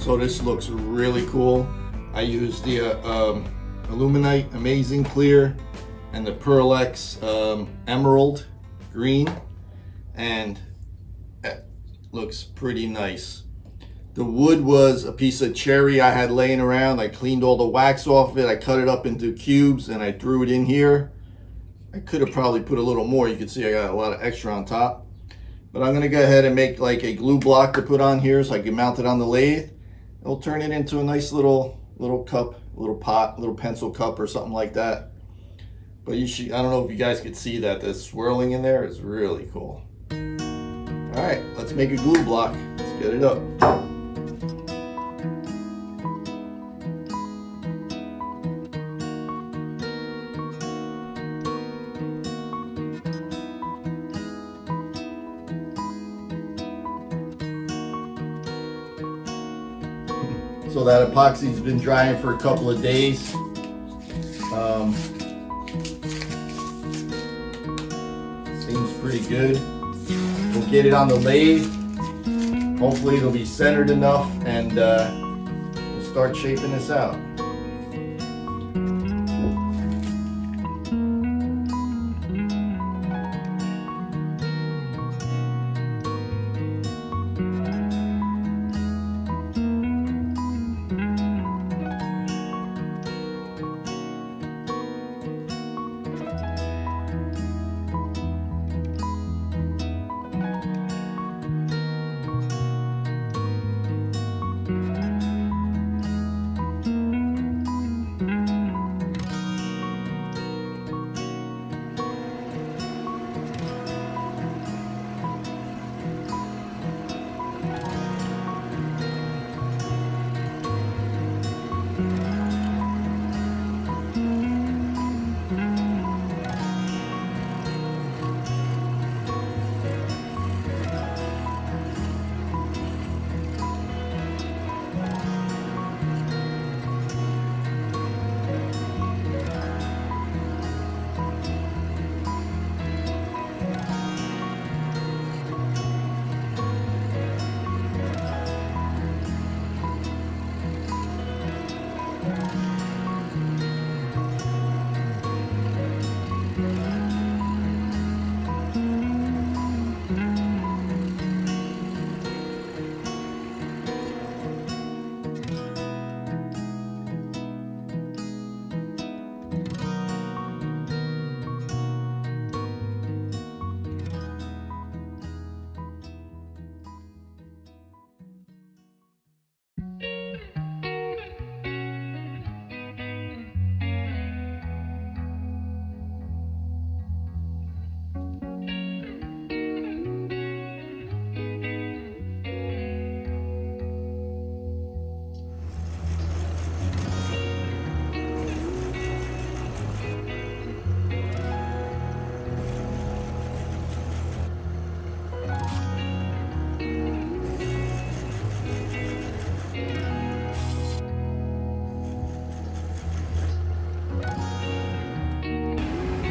So this looks really cool. I used the Illuminite Amazing Clear and the Pearl X Emerald Green, and it looks pretty nice. The wood was a piece of cherry I had laying around. I cleaned all the wax off of it. I cut it up into cubes and I threw it in here. I could have probably put a little more. You can see I got a lot of extra on top. But I'm going to go ahead and make like a glue block to put on here so I can mount it on the lathe. It'll turn it into a nice little cup, little pot, little pencil cup or something like that. But you should, I don't know if you guys could see that. The swirling in there is really cool. All right, let's make a glue block. Let's get it up. So that epoxy's been drying for a couple of days. Seems pretty good. We'll get it on the lathe. Hopefully it'll be centered enough, and we'll start shaping this out.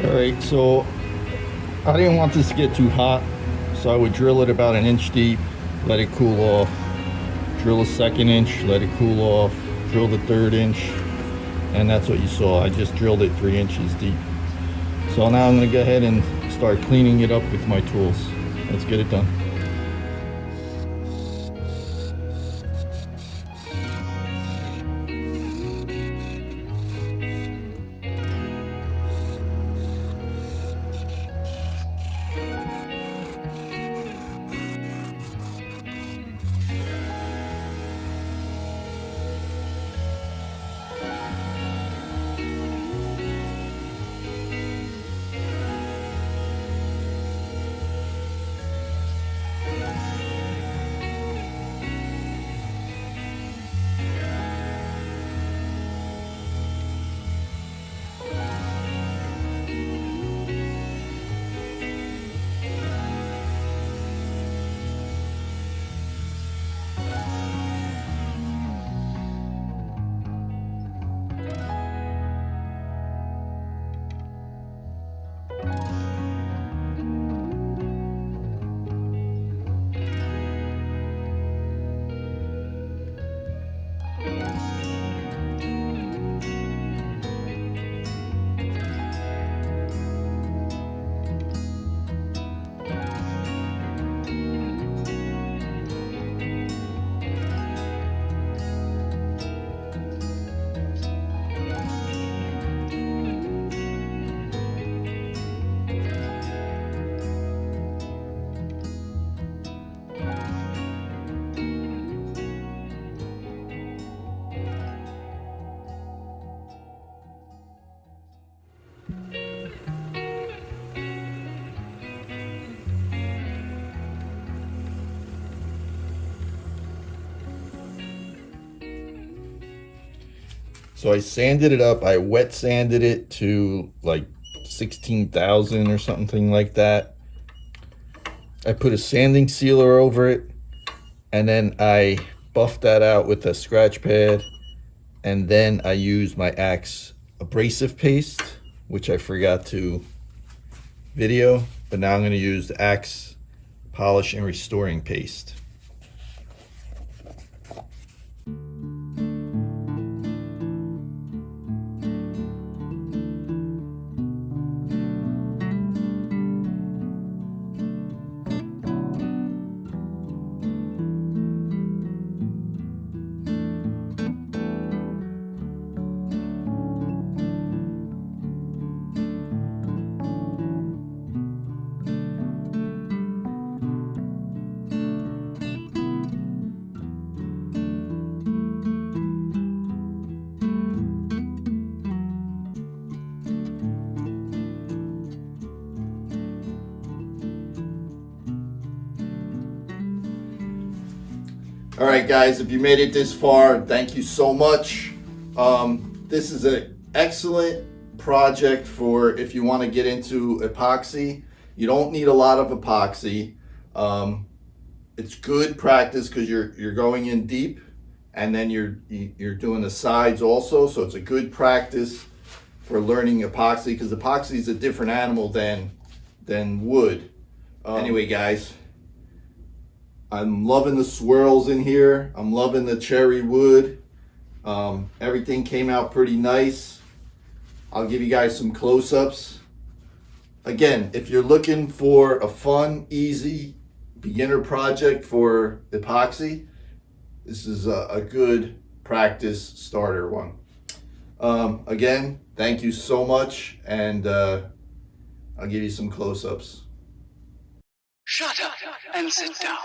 Alright, so I didn't want this to get too hot, so I would drill it about 1 inch deep, let it cool off, drill a 2nd inch, let it cool off, drill the 3rd inch, and that's what you saw. I just drilled it 3 inches deep. So now I'm going to go ahead and start cleaning it up with my tools. Let's get it done. So I sanded it up. I wet sanded it to like 16,000 or something like that. I put a sanding sealer over it, and then I buffed that out with a scratch pad, and then I used my Acks abrasive paste, which I forgot to video, but now I'm going to use the Acks polish and restoring paste. All right, guys, if you made it this far, thank you so much. This is an excellent project for if you want to get into epoxy. You don't need a lot of epoxy. It's good practice because you're going in deep, and then you're doing the sides also. So it's a good practice for learning epoxy, because epoxy is a different animal than wood. Anyway, guys, I'm loving the swirls in here. I'm loving the cherry wood. Everything came out pretty nice. I'll give you guys some close-ups. Again, if you're looking for a fun, easy beginner project for epoxy, this is a good practice starter one. Again, thank you so much, and I'll give you some close-ups. Shut up and sit down.